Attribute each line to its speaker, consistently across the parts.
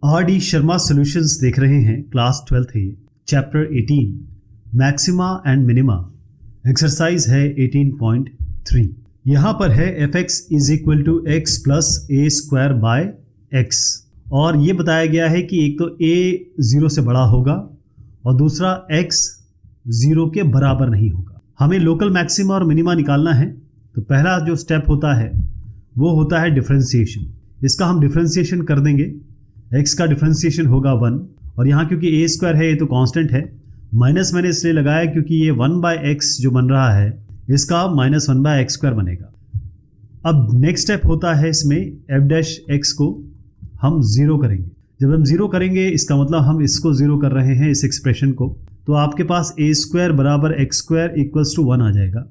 Speaker 1: R D Sharma solutions देख रहे हैं। क्लास 12th है, chapter 18 maxima and minima. Exercise है 18.3। यहाँ पर है fx is equal to X plus A square by X, और ये बताया गया है कि एक तो a 0 से बड़ा होगा और दूसरा x 0 के बराबर नहीं होगा। हमें लोकल मैक्सिमा और मिनिमा निकालना है, तो पहला जो स्टेप होता है वो होता है डिफरेंशिएशन। इसका हम डिफरेंशिएशन कर देंगे। x का डिफरेंशिएशन होगा 1, और यहाँ क्योंकि a स्क्वायर है ये तो कांस्टेंट है, माइनस मैंने इसलिए लगाया क्योंकि ये 1 बाय एक्स जो बन रहा है इसका -1 बाय एक्स स्क्वायर बनेगा। अब नेक्स्ट स्टेप होता है इसमें f डैश x को हम 0 करेंगे। जब हम 0 करेंगे इसका मतलब हम इसको 0 कर रहे हैं, इस एक्सप्रेशन को, तो आपके पास a स्क्वायर बराबर एक्स स्क्वायर इक्वल्स टू 1 आ जाएगा।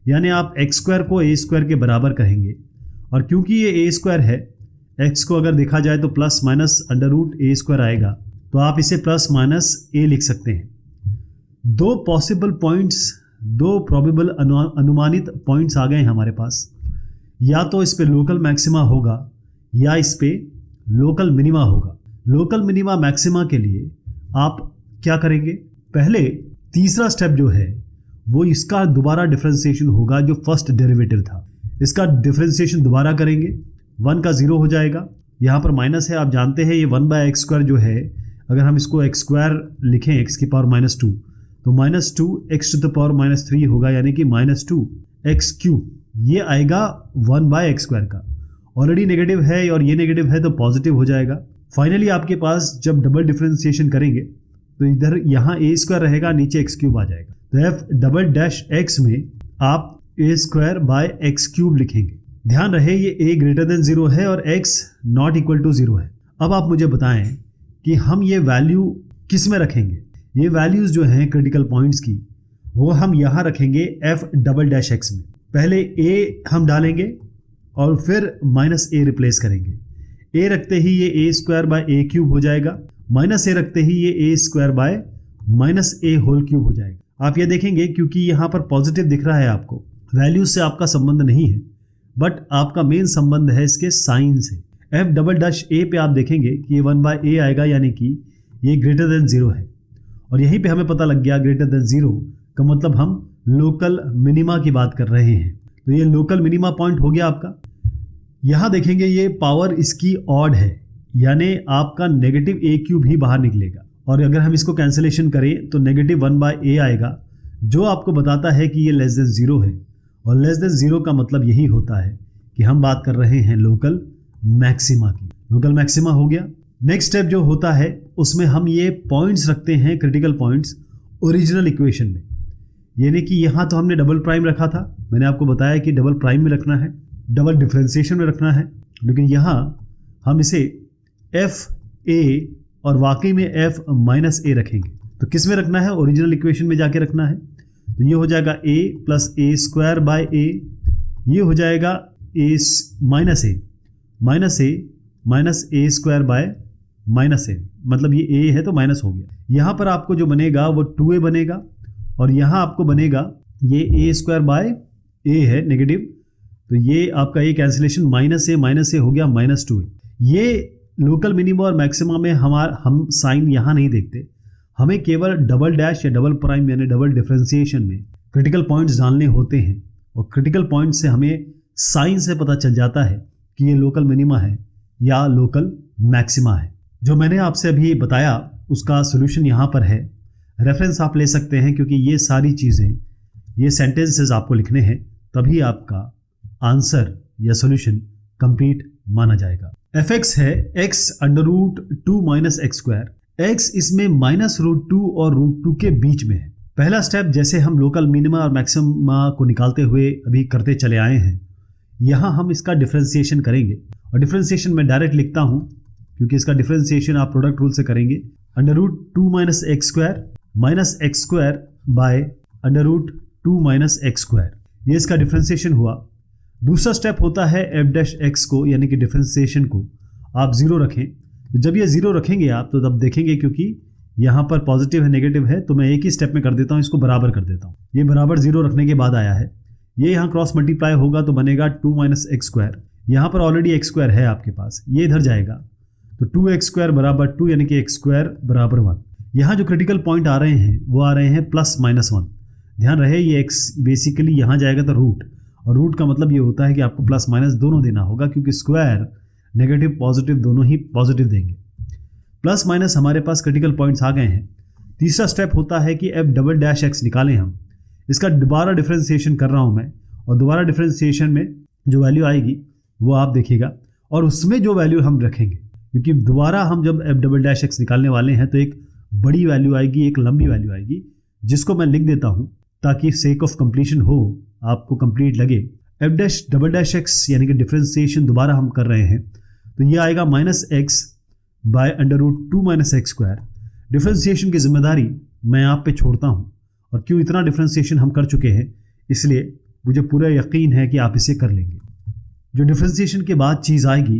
Speaker 1: यानी आप एक्स स्क्वायर को a स्क्वायर के बराबर कहेंगे, और क्योंकि ये a स्क्वायर है, x को अगर देखा जाए तो प्लस माइनस अंडर रूट ए स्क्वायर आएगा, तो आप इसे प्लस माइनस ए लिख सकते हैं। दो पॉसिबल पॉइंट्स, दो प्रोबेबल अनुमानित पॉइंट्स आ गए हैं हमारे पास। या तो इस पे लोकल मैक्सिमा होगा या इस पे लोकल मिनिमा होगा। लोकल मिनिमा मैक्सिमा के लिए आप क्या करेंगे, पहले तीसरा स्टेप जो है वो इसका दोबारा डिफरेंशिएशन होगा जो फर्स्ट डेरिवेटिव था। इसका डिफरेंशिएशन दोबारा करेंगे, 1 का 0 हो जाएगा। यहाँ पर माइनस है, आप जानते हैं ये 1 बाय एक्स स्क्वायर जो है, अगर हम इसको एक्स स्क्वायर लिखें x की पावर -2, तो -2 x टू द पावर -3 होगा, यानी कि -2 x क्यूब। ये आएगा 1 बाय एक्स स्क्वायर का। ऑलरेडी नेगेटिव है और ये नेगेटिव है तो पॉजिटिव हो जाएगा। फाइनली आपके पास जब डबल डिफरेंशिएशन करेंगे तो इधर यहाँ a स्क्वायर रहेगा, नीचे x क्यूब आ जाएगा। तो f डबल डैश x में आप a square by x cube लिखेंगे। ध्यान रहे ये a ग्रेटर देन 0 है और x नॉट इक्वल टू 0 है। अब आप मुझे बताएं कि हम ये वैल्यू किस में रखेंगे। ये वैल्यूज जो हैं क्रिटिकल पॉइंट्स की, वो हम यहाँ रखेंगे f डबल डैश x में। पहले a हम डालेंगे और फिर -a रिप्लेस करेंगे। a रखते ही ये a square by A cube हो जाएगा, -a रखते ही ये a square by -a whole cube हो जाएगा। आप ये देखेंगे क्योंकि यहाँ पर पॉजिटिव दिख रहा है आपको, वैल्यूज से आपका संबंध नहीं है, बट आपका मेन संबंध है इसके साइन से। f डबल डैश a पे आप देखेंगे कि ये 1 बाय a आएगा, यानी कि ये ग्रेटर देन 0 है। और यहीं पे हमें पता लग गया ग्रेटर देन 0 का मतलब हम लोकल मिनिमा की बात कर रहे हैं। तो ये लोकल मिनिमा पॉइंट हो गया आपका। यहाँ देखेंगे ये पावर इसकी ऑड है, यानी आपका नेगेटिव a क्यूब ही बाहर निकलेगा। और अगर हम इसको कैंसिलेशन करें तो -1 बाय a आएगा, जो आपको बताता है कि ये लेस देन 0 है। और लेस देन 0 का मतलब यही होता है कि हम बात कर रहे हैं लोकल मैक्सिमा की। लोकल मैक्सिमा हो गया। नेक्स्ट स्टेप जो होता है उसमें हम ये पॉइंट्स रखते हैं, क्रिटिकल पॉइंट्स, ओरिजिनल इक्वेशन में। यानी कि यहाँ तो हमने डबल प्राइम रखा था, मैंने आपको बताया कि डबल प्राइम में रखना है, डबल डिफरेंशिएशन में रखना है, लेकिन यहाँ हम इसे fa और वाकई में f -a रखेंगे। तो किस में रखना है, ओरिजिनल इक्वेशन में जाके रखना है। तो ये हो जाएगा a plus a square by a, ये हो जाएगा a minus a square by -a, मतलब ये a है तो माइनस हो गया। यहाँ पर आपको जो बनेगा वो 2a बनेगा, और यहाँ आपको बनेगा ये a स्क्वायर बाय a है नेगेटिव, तो ये आपका ये कैंसिलेशन -a हो गया -2a। ये लोकल मिनिमा और मैक्सिमा में हम साइन यहाँ नहीं देखते, हमें केवल डबल डैश या डबल प्राइम यानी डबल डिफरेंशिएशन में क्रिटिकल पॉइंट्स डालने होते हैं। और क्रिटिकल पॉइंट से हमें साइन से पता चल जाता है कि ये लोकल मिनिमा है या लोकल मैक्सिमा है। जो मैंने आपसे अभी बताया उसका सोल्यूशन यहाँ पर है, रेफरेंस आप ले सकते हैं, क्योंकि ये सारी चीज़ें, ये सेंटेंसेस आपको लिखने हैं, तभी आपका आंसर या सोल्यूशन कंप्लीट माना जाएगा। fx है x under root 2 minus X square. x इसमें -√2 और √2 के बीच में है। पहला स्टेप जैसे हम लोकल मिनिमा और मैक्सिमा को निकालते हुए अभी करते चले आए हैं, यहाँ हम इसका डिफरेंशिएशन करेंगे। और डिफरेंशिएशन मैं डायरेक्ट लिखता हूँ क्योंकि इसका डिफरेंशिएशन आप प्रोडक्ट रूल से करेंगे। √2 minus X square minus X square by √2 minus X square, ये इसका डिफरेंशिएशन हुआ। दूसरा स्टेप होता है f डैश x को, यानी कि डिफरेंशिएशन को आप 0 रखें। तो जब ये 0 रखेंगे आप, तो तब देखेंगे क्योंकि यहाँ पर पॉजिटिव है नेगेटिव है, तो मैं एक ही स्टेप में कर देता हूँ, इसको बराबर कर देता हूँ। ये बराबर 0 रखने के बाद आया है, ये यहाँ क्रॉस मल्टीप्लाई होगा तो बनेगा 2 माइनस एक्स स्क्वायर। यहाँ पर ऑलरेडी एक्स स्क्वायर है आपके पास, ये इधर जाएगा तो 2x² बराबर 2 यानी कि x² बराबर 1। यहाँ जो क्रिटिकल पॉइंट आ रहे हैं वो आ रहे हैं +-1। ध्यान रहे ये x बेसिकली यहाँ जाएगा तो रूट, और रूट का मतलब ये होता है कि आपको प्लस माइनस दोनों देना होगा, क्योंकि स्क्वायर नेगेटिव पॉजिटिव दोनों ही पॉजिटिव देंगे। प्लस माइनस हमारे पास क्रिटिकल पॉइंट्स आ गए हैं। तीसरा स्टेप होता है कि f'-x निकालें हम। इसका दोबारा डिफरेंशिएशन कर रहा हूँ मैं, और दोबारा डिफरेंशिएशन में जो वैल्यू आएगी वो आप देखिएगा, और उसमें जो वैल्यू हम रखेंगे, क्योंकि दोबारा हम जब f'-x निकालने वाले हैं तो एक बड़ी वैल्यू आएगी, एक लंबी वैल्यू आएगी, जिसको मैं लिख देता हूँ ताकि सेक ऑफ कंप्लीशन हो, आपको कंप्लीट लगे। f'-x यानी कि डिफरेंशिएशन दोबारा हम कर रहे हैं, तो ये आएगा -x बाय √2 - x²। डिफरेंशिएशन की जिम्मेदारी मैं आप पे छोड़ता हूँ, और क्यों इतना डिफरेंशिएशन हम कर चुके हैं इसलिए मुझे पूरा यकीन है कि आप इसे कर लेंगे। जो डिफरेंशिएशन के बाद चीज़ आएगी,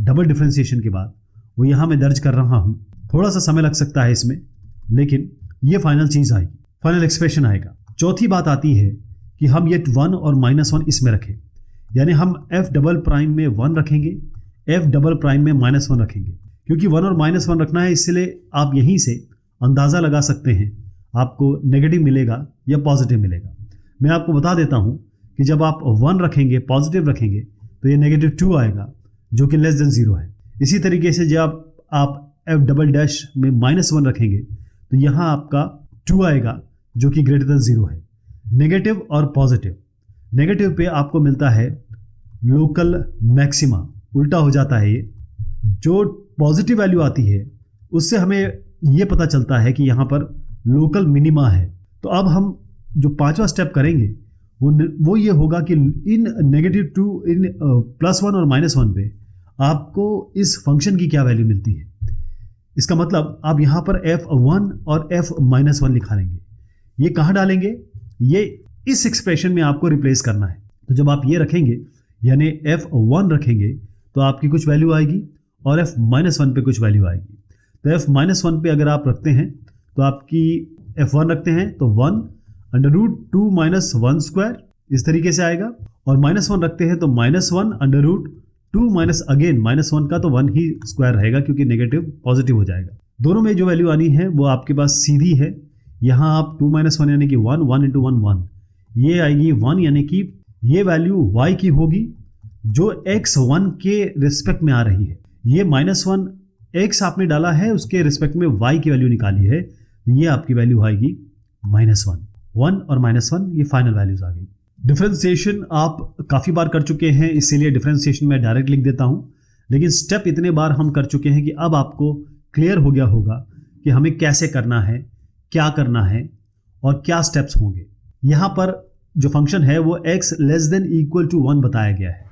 Speaker 1: डबल डिफरेंशिएशन के बाद, वो यहाँ मैं दर्ज कर रहा हूँ। थोड़ा सा समय लग सकता है इसमें, लेकिन ये फाइनल चीज़ आएगी, फाइनल एक्सप्रेशन आएगा। चौथी बात आती है कि हम ये 1 और -1 इसमें रखें, यानी हम f' में 1 रखेंगे, f' में -1 रखेंगे। क्योंकि 1 और -1 रखना है, इसलिए आप यहीं से अंदाज़ा लगा सकते हैं आपको नेगेटिव मिलेगा या पॉजिटिव मिलेगा। मैं आपको बता देता हूँ कि जब आप 1 रखेंगे, पॉजिटिव रखेंगे, तो ये -2 आएगा जो कि <0 है। इसी तरीके से जब आप f" में -1 रखेंगे तो यहाँ आपका 2 आएगा जो कि <0 है। नेगेटिव और पॉजिटिव, नेगेटिव पे आपको मिलता है लोकल मैक्सिमा, उल्टा हो जाता है ये। जो पॉजिटिव वैल्यू आती है उससे हमें ये पता चलता है कि यहाँ पर लोकल मिनिमा है। तो अब हम जो पांचवा स्टेप करेंगे वो ये होगा कि इन -2 इन +1 और -1 पे आपको इस फंक्शन की क्या वैल्यू मिलती है। इसका मतलब आप यहाँ पर f1 और f-1 लिखा लेंगे। ये कहाँ डालेंगे, ये इस एक्सप्रेशन में आपको रिप्लेस करना है। तो जब आप ये रखेंगे यानी f1 रखेंगे तो आपकी कुछ वैल्यू आएगी, और f-1 पे कुछ वैल्यू आएगी। तो f-1 पे अगर आप रखते हैं तो आपकी f1 रखते हैं तो 1 √2 - 1² इस तरीके से आएगा, और -1 रखते हैं तो -1 √2 अगेन -1 का तो 1 ही स्क्वायर रहेगा, क्योंकि नेगेटिव पॉजिटिव हो जाएगा। दोनों में जो वैल्यू आनी है वो आपके पास सीधी है। यहाँ आप 2 - 1 यानी कि 1 × 1 1, ये आएगी 1, यानी कि ये वैल्यू y की होगी जो x1 के रिस्पेक्ट में आ रही है। ये -1 x आपने डाला है, उसके रिस्पेक्ट में y की वैल्यू निकाली है, ये आपकी वैल्यू आएगी -1। 1 और -1 ये फाइनल वैल्यूज आ गई। डिफरेंशिएशन आप काफ़ी बार कर चुके हैं, इसीलिए डिफरेंशिएशन मैं डायरेक्ट लिख देता हूँ, लेकिन स्टेप इतने बार हम कर चुके हैं कि अब आपको क्लियर हो गया होगा कि हमें कैसे करना है, क्या करना है और क्या स्टेप्स होंगे। यहाँ पर जो फंक्शन है वो x <= 1 बताया गया है।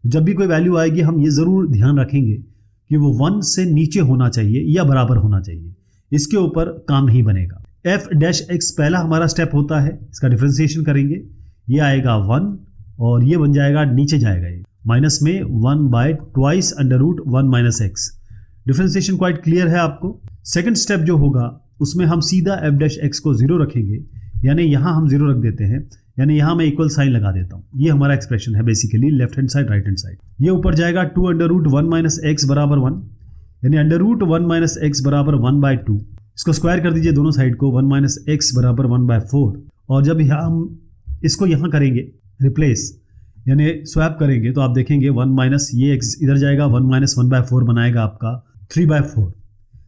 Speaker 1: जब भी कोई वैल्यू आएगी हम ये ज़रूर ध्यान रखेंगे कि वो 1 से नीचे होना चाहिए या बराबर होना चाहिए, इसके ऊपर काम नहीं बनेगा। f'(x) पहला हमारा स्टेप होता है, इसका डिफरेंशिएशन करेंगे, ये आएगा 1 और ये बन जाएगा, नीचे जाएगा ये माइनस में 1/2 √1 - x। डिफरेंशिएशन क्वाइट क्लियर है आपको। सेकंड स्टेप जो होगा उसमें हम सीधा f'(x) को 0 रखेंगे, यानी यहाँ हम 0 रख देते हैं, यानी यहाँ मैं इक्वल साइन लगा देता हूँ। ये हमारा एक्सप्रेशन है basically, left hand side right hand side. ये ऊपर जाएगा 2 √1 - x बराबर 1, यानी √1 - x बराबर 1/2। इसको स्क्वायर कर दीजिए दोनों साइड को, 1 - x बराबर 1/4। और जब हम इसको यहाँ करेंगे रिप्लेस यानी स्वैप करेंगे तो आप देखेंगे 1 - ये x इधर जाएगा, 1 - 1/4 बनाएगा आपका 3/4।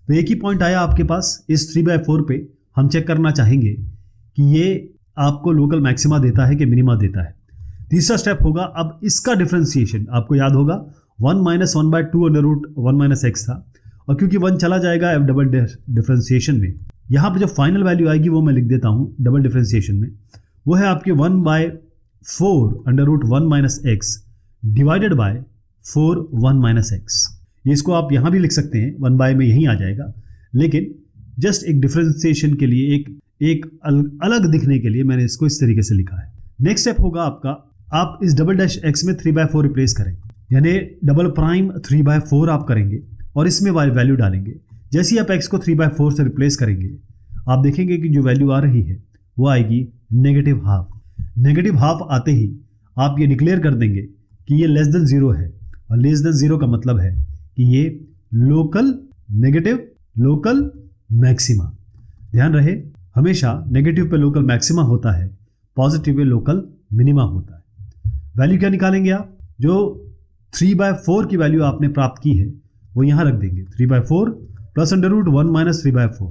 Speaker 1: तो एक ही पॉइंट आया आपके पास। इस 3/4 पे हम चेक करना चाहेंगे कि ये आपको लोकल मैक्सिमा देता है कि मिनिमा देता है। तीसरा स्टेप होगा अब इसका डिफरेंशिएशन। आपको याद होगा 1 - 1/2 √1 - x था, और क्योंकि 1 चला जाएगा f' डिफरेंशिएशन में, यहाँ पर जो फाइनल वैल्यू आएगी वो मैं लिख देता हूँ डबल डिफरेंशिएशन में, वो है आपके 1/4 √1 - x डिवाइडेड बाय 4 1 - x। इसको आप यहाँ भी लिख सकते हैं, 1 में यहीं आ जाएगा, लेकिन जस्ट एक डिफरेंशिएशन के लिए, एक अलग दिखने के लिए मैंने इसको इस तरीके से लिखा है। नेक्स्ट स्टेप होगा आपका, आप इस $x में 3/4 रिप्लेस करें, यानी डबल प्राइम 3/4 आप करेंगे और इसमें वैल्यू डालेंगे। जैसे ही आप x को 3/4 से रिप्लेस करेंगे आप देखेंगे कि जो वैल्यू आ रही है वो आएगी -½ -½ आते ही आप ये डिक्लेयर कर देंगे कि ये <0 है, और <0 का मतलब है कि ये लोकल नेगेटिव, लोकल मैक्सिमा। ध्यान रहे, हमेशा नेगेटिव पे लोकल मैक्सिमा होता है, पॉजिटिव पे लोकल मिनिमा होता है। वैल्यू क्या निकालेंगे आप? जो 3/4 की वैल्यू आपने प्राप्त की है वो यहाँ रख देंगे, 3/4 प्लस अंडर रूट 1 माइनस 3/4।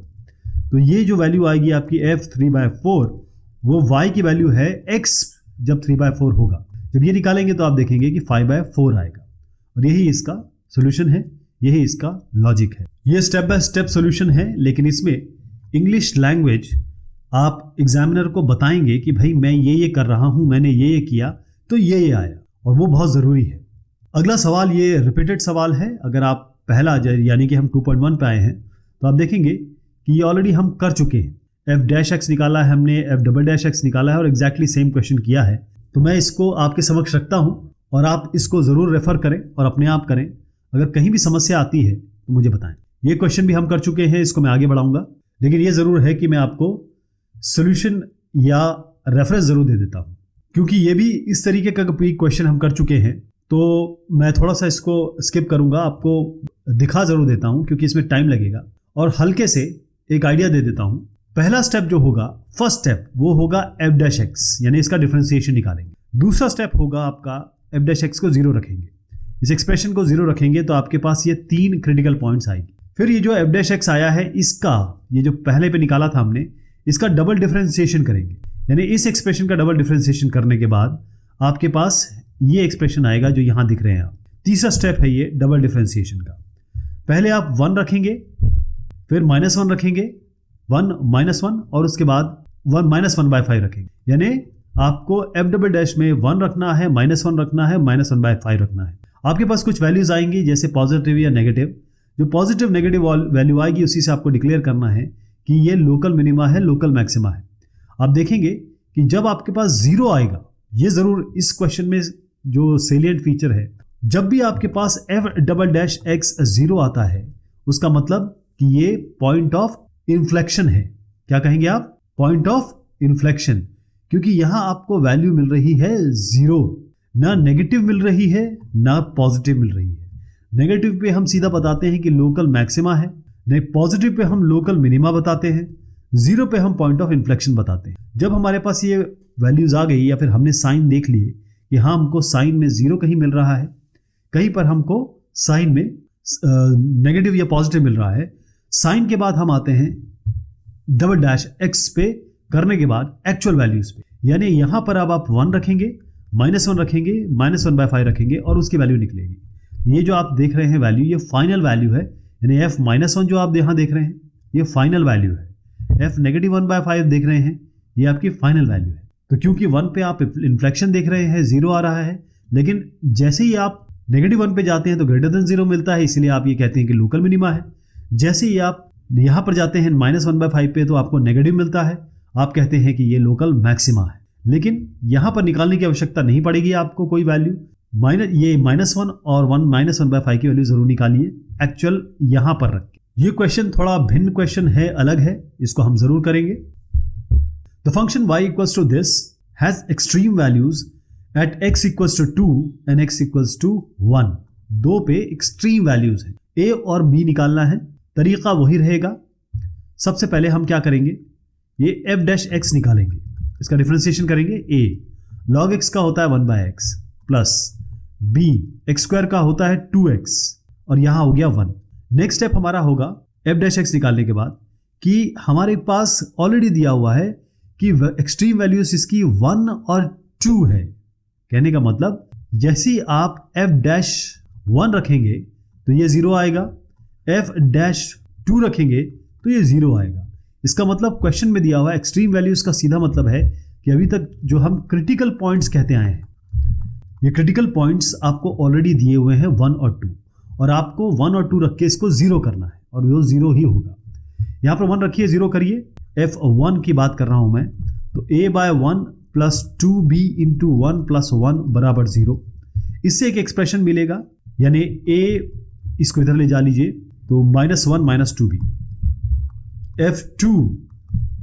Speaker 1: तो ये जो वैल्यू आएगी आपकी f 3/4, वो y की वैल्यू है x जब 3/4 होगा। जब ये निकालेंगे तो आप देखेंगे कि 5/4 आएगा, और यही इसका सोल्यूशन है, यही इसका लॉजिक है। ये स्टेप बाय स्टेप सोल्यूशन है, लेकिन इसमें इंग्लिश लैंग्वेज आप एग्जामिनर को बताएंगे कि भाई मैं ये कर रहा हूं, मैंने ये किया तो ये आया, और वो बहुत ज़रूरी है। अगला सवाल ये रिपीटेड सवाल है। अगर आप पहला यानी कि हम 2.1 पे आए हैं तो आप देखेंगे कि ये ऑलरेडी हम कर चुके हैं। f' निकाला है हमने, f" निकाला है और एग्जैक्टली सेम क्वेश्चन किया है। तो मैं इसको आपके समक्ष रखता हूं और आप इसको ज़रूर रेफर करें और अपने आप करें। अगर कहीं भी समस्या आती है तो मुझे बताएं। ये क्वेश्चन भी हम कर चुके हैं, इसको मैं आगे बढ़ाऊंगा, लेकिन ये ज़रूर है कि मैं आपको सोल्यूशन या रेफरेंस ज़रूर दे देता हूँ, क्योंकि ये भी इस तरीके का क्वेश्चन हम कर चुके हैं। तो मैं थोड़ा सा इसको स्किप करूंगा, आपको दिखा ज़रूर देता हूँ क्योंकि इसमें टाइम लगेगा, और हल्के से एक आइडिया दे देता हूँ। पहला स्टेप जो होगा, फर्स्ट स्टेप, वो होगा f', यानी इसका डिफरेंशिएशन निकालेंगे। दूसरा स्टेप होगा आपका f' को 0 रखेंगे, इस एक्सप्रेशन को 0 रखेंगे तो आपके पास ये 3 क्रिटिकल पॉइंट्स आएगी। फिर ये जो f' आया है, इसका ये जो पहले पे निकाला था हमने, इसका डबल डिफरेंशिएशन करेंगे, यानी इस एक्सप्रेशन का डबल डिफरेंशिएशन करने के बाद आपके पास ये एक्सप्रेशन आएगा जो यहां दिख रहे हैं आप। तीसरा स्टेप है ये डबल डिफरेंशिएशन का। पहले आप 1 रखेंगे, फिर -1 रखेंगे, 1 -1, और उसके बाद 1/5 रखेंगे। यानी आपको f" में 1 रखना है, -1 रखना है, -1/5 रखना है। आपके पास कुछ वैल्यूज आएंगी जैसे पॉजिटिव या नेगेटिव। जो पॉजिटिव नेगेटिव वैल्यू आएगी उसी से आपको डिक्लेयर करना है कि ये लोकल मिनिमा है, लोकल मैक्सिमा है। आप देखेंगे कि जब आपके पास 0 आएगा, ये जरूर इस क्वेश्चन में जो सेलिएंट फीचर है, जब भी आपके पास f'(x) 0 आता है, उसका मतलब कि ये पॉइंट ऑफ इन्फ्लेक्शन है। क्या कहेंगे आप? पॉइंट ऑफ इन्फ्लेक्शन, क्योंकि यहां आपको वैल्यू मिल रही है 0, ना नेगेटिव मिल रही है ना पॉजिटिव मिल रही है। नेगेटिव पे हम सीधा बताते हैं कि लोकल मैक्सिमा है, पॉजिटिव पे हम लोकल मिनिमा बताते हैं, 0 पे हम पॉइंट ऑफ इन्फ्लेक्शन बताते हैं। जब हमारे पास ये वैल्यूज आ गई, या फिर हमने साइन देख लिए कि हाँ हमको साइन में 0 कहीं मिल रहा है, कहीं पर हमको साइन में नेगेटिव या पॉजिटिव मिल रहा है, साइन के बाद हम आते हैं f' पे करने के बाद एक्चुअल वैल्यूज पे। यानी यहां पर अब आप 1 रखेंगे, -1 रखेंगे, -1/5 रखेंगे और उसकी वैल्यू निकलेगी। ये जो आप देख रहे हैं वैल्यू, ये फाइनल वैल्यू है, यानी f-1 जो आप यहां देख रहे हैं ये फाइनल वैल्यू है। f-1/5 देख रहे हैं, ये आपकी फाइनल वैल्यू है। तो क्योंकि 1 पे आप इन्फ्लेक्शन देख रहे हैं, 0 आ रहा है, लेकिन जैसे ही आप -1 पे जाते हैं तो ग्रेटर देन 0 मिलता है, इसलिए आप ये कहते हैं कि लोकल मिनिमा है। जैसे ही आप यहां पर जाते हैं -1/5 पे तो आपको नेगेटिव मिलता है, आप कहते हैं कि ये लोकल मैक्सिमा है। लेकिन यहां पर निकालने की आवश्यकता नहीं पड़ेगी आपको कोई वैल्यू, ये -1 और 1/5 की वैल्यू जरूर निकालिए एक्चुअल यहां पर रख के। ये क्वेश्चन थोड़ा भिन्न क्वेश्चन है, अलग है, इसको हम जरूर करेंगे। The function y equals to this has extreme values at x equals to 2 and x equals to 1। 2 पे एक्सट्रीम वैल्यूज हैं, a और b निकालना है, तरीका वही रहेगा। सबसे पहले हम क्या करेंगे, ये f' निकालेंगे, इसका डिफरेंशिएशन करेंगे। a log x का होता है 1/x प्लस b x² का होता है 2x, और यहां हो गया 1। नेक्स्ट स्टेप हमारा होगा f' निकालने के बाद कि हमारे पास ऑलरेडी दिया हुआ है कि एक्सट्रीम वैल्यूज इसकी 1 और 2 है। कहने का मतलब जैसे ही आप f'1 रखेंगे तो ये 0 आएगा, f'2 रखेंगे तो ये 0 आएगा। इसका मतलब क्वेश्चन में दिया हुआ एक्सट्रीम वैल्यूज का सीधा मतलब है कि अभी तक जो हम क्रिटिकल पॉइंट्स कहते आए हैं, ये क्रिटिकल पॉइंट्स आपको ऑलरेडी दिए हुए हैं 1 और 2, और आपको 1 और 2 रख के इसको 0 करना है, और वो 0 ही होगा। यहां पर 1 रखिए, 0 करिए। f1 की बात कर रहा हूं मैं, तो a/1 plus 2b into 1 plus 1 बराबर 0। इससे एक एक्सप्रेशन मिलेगा, यानी a इसको इधर ले जा लीजिए तो -1 - 2b। f2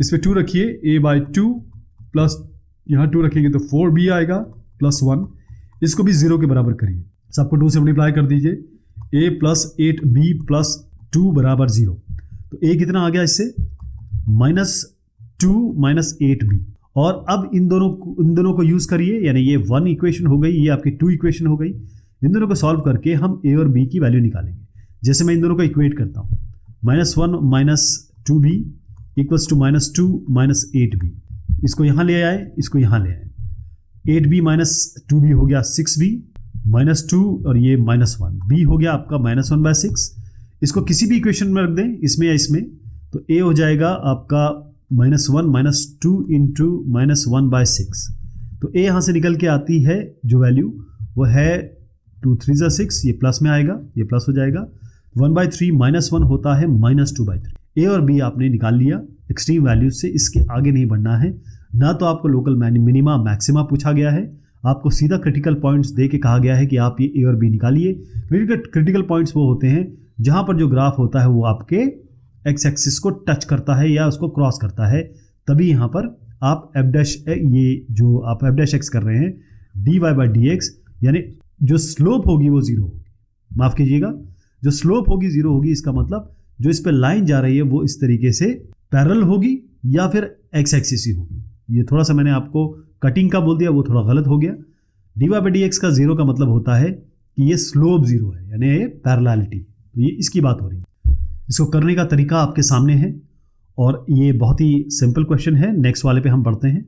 Speaker 1: इस पे 2 रखिए, a/2 प्लस यहाँ 2 रखेंगे तो 4b आएगा प्लस 1, इसको भी 0 के बराबर करिए, सबको 2 से मल्टीप्लाई कर दीजिए। a प्लस 8b प्लस 2 बराबर 0। तो a कितना आ गया इससे, -2 माइनस 8b। और अब इन दोनों को यूज करिए, यानी ये 1 इक्वेशन हो गई, ये आपकी 2 इक्वेशन हो गई। इन दोनों को सॉल्व करके हम a और b की वैल्यू निकालेंगे। जैसे मैं इन दोनों को इक्वेट करता हूँ, -1 minus 2b equals to -2 minus 8b। इसको यहाँ ले आए, इसको यहाँ ले आए, 8b माइनस 2b हो गया 6b, -2 और ये -1, b हो गया आपका -1/6। इसको किसी भी इक्वेशन में रख दें, इसमें या इसमें, तो a हो जाएगा आपका -1 माइनस 2 इंटू -1/6। तो a यहाँ से निकल के आती है जो वैल्यू, वो है 2 3 6, ये प्लस में आएगा, ये प्लस हो जाएगा। 1/3 -1 होता है -2/3। a और b आपने निकाल लिया एक्सट्रीम वैल्यू से, इसके आगे नहीं बढ़ना है। ना तो आपको लोकल मिनिमा मैक्सिमा पूछा गया है, आपको सीधा क्रिटिकल पॉइंट्स दे के कहा गया है कि आप ये a और b निकालिए। क्रिटिकल पॉइंट्स वो होते हैं जहां पर जो ग्राफ होता है वो आपके एक्स एक्सिस को टच करता है या उसको क्रॉस करता है, तभी यहाँ पर आप ये जो आप f' कर रहे हैं dy/dx, यानी जो स्लोप होगी वो 0 होगी। माफ कीजिएगा, जो स्लोप होगी 0 होगी, इसका मतलब जो इस पे लाइन जा रही है वो इस तरीके से पैरेलल होगी या फिर एक्स एक्सिस ही होगी। ये थोड़ा सा मैंने आपको कटिंग का बोल दिया, वो थोड़ा गलत हो गया। dy/dx का 0 का मतलब होता है कि ये स्लोप 0 है, यानी ये पैरेललिटी, तो ये इसकी बात हो रही है। इसको करने का तरीका आपके सामने है और ये बहुत ही सिंपल क्वेश्चन है। नेक्स्ट वाले पे हम बढ़ते हैं।